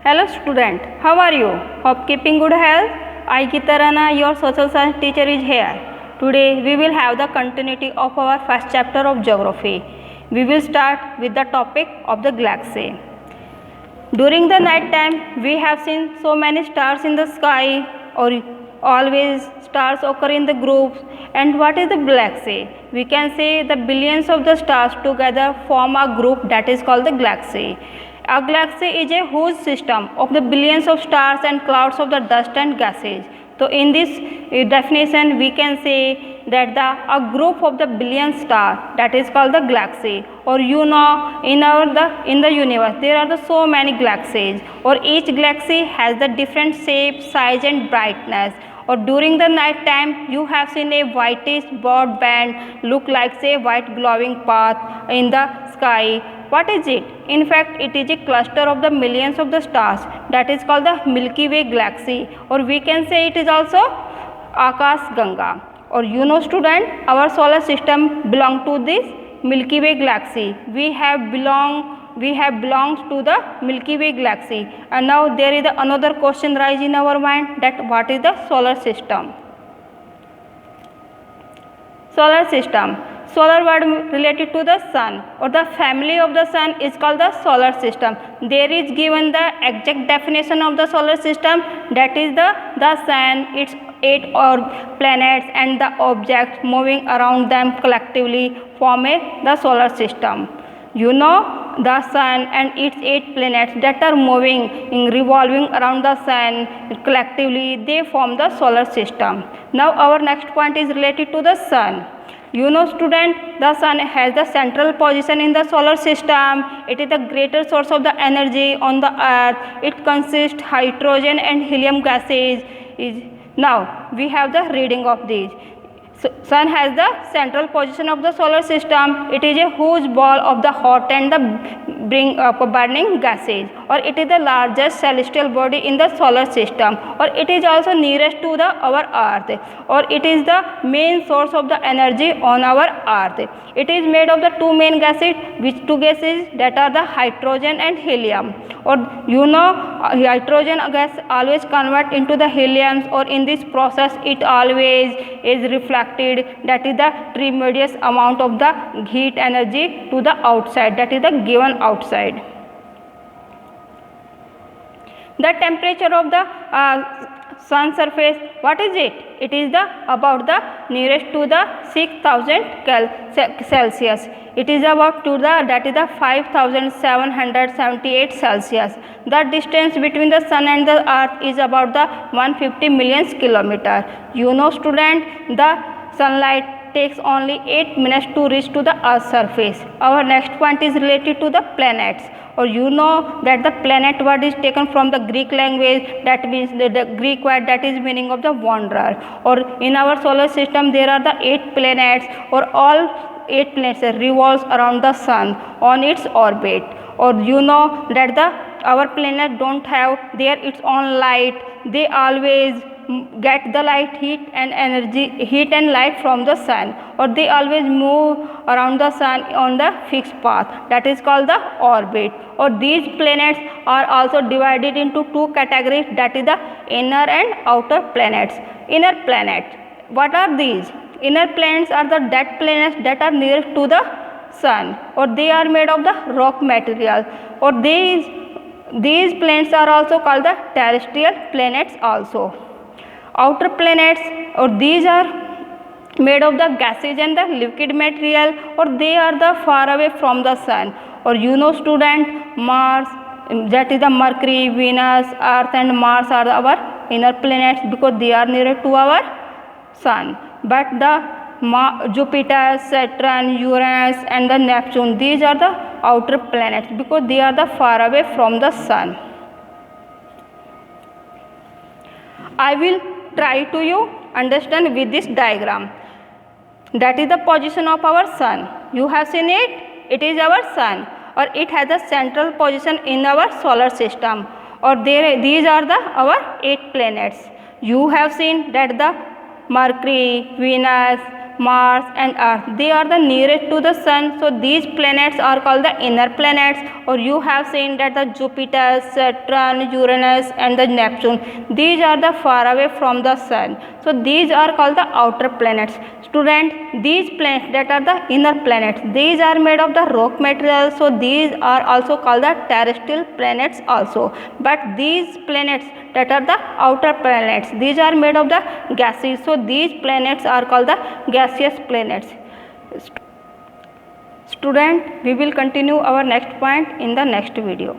Hello student, how are you? Hope keeping good health. I Gitarana, your social science teacher is here. Today we will have the continuity of our first chapter of geography. We will start with the topic of the galaxy. During the night time we have seen so many stars in the sky, or always stars occur in the groups. And what is the galaxy? We can say the billions of the stars together form a group that is called the galaxy. A galaxy is a huge system of the billions of stars and clouds of the dust and gases. So in this definition we can say that a group of the billion stars, that is called the galaxy. Or in the universe there are so many galaxies, or each galaxy has the different shape, size and brightness. Or during the night time you have seen a whitish broad band look like a white glowing path in the sky. What is it? In fact, it is a cluster of the millions of the stars that is called the Milky Way galaxy, or we can say it is also Akash Ganga. Or student, our solar system belong to this Milky Way galaxy. We have belongs to the Milky Way galaxy. And now there is another question rise in our mind, that what is the solar system? Solar system. Solar word related to the sun, or the family of the sun is called the solar system. There is given the exact definition of the solar system, that is the sun, its 8 planets and the objects moving around them collectively form the solar system. The sun and its 8 planets that are revolving around the sun collectively, they form the solar system. Now our next point is related to the sun. Student, the sun has the central position in the solar system. It is the greater source of the energy on the earth. It consists hydrogen and helium gases. Now we have the reading of these. Sun has the central position of the solar system. It is a huge ball of the hot and the burning gases, or it is the largest celestial body in the solar system, or it is also nearest to our earth, or it is the main source of the energy on our earth. It is made of the two main gases, which two gases, that are the hydrogen and helium. Or hydrogen gas always convert into the helium, or in this process it always is reflected, that is the tremendous amount of the heat energy to the outside, that is the given outside. The temperature of the sun surface, what is it? It is about the nearest to the 6000 Celsius. It is about to that is the 5778 Celsius. The distance between the sun and the earth is about the 150 million kilometer. Student, the sunlight takes only 8 minutes to reach to the earth's surface. Our next point is related to the planets. Or that the planet word is taken from the Greek language, that means the Greek word that is meaning of the wanderer. Or in our solar system there are the 8 planets, or all 8 planets revolves around the sun on its orbit. Or that our planet don't have their its own light. They always get the light, heat and light from the sun, or they always move around the sun on the fixed path, that is called the orbit. Or these planets are also divided into two categories, that is the inner and outer planets. Inner planets, what are these? Inner planets are the dead planets that are nearest to the sun, or they are made of the rock material. Or these planets are also called the terrestrial planets also. Outer planets, or these are made of the gases and the liquid material, or they are the far away from the sun. Or student, Mars, that is the Mercury, Venus, Earth and Mars are our inner planets because they are nearer to our sun. But the Jupiter, Saturn, Uranus and the Neptune, these are the outer planets because they are the far away from the sun. I will try to you understand with this diagram. That is the position of our sun. You have seen it. It is our sun, or it has a central position in our solar system. Or these are our 8 planets. You have seen that the Mercury, Venus, Mars and Earth. They are the nearest to the sun. So these planets are called the inner planets. Or you have seen that the Jupiter, Saturn, Uranus and the Neptune. These are the far away from the sun. So these are called the outer planets. Student, these planets that are the inner planets, these are made of the rock material. So these are also called the terrestrial planets also. But these planets that are the outer planets, these are made of the gases. So these planets are called the gaseous planets. Student, we will continue our next point in the next video.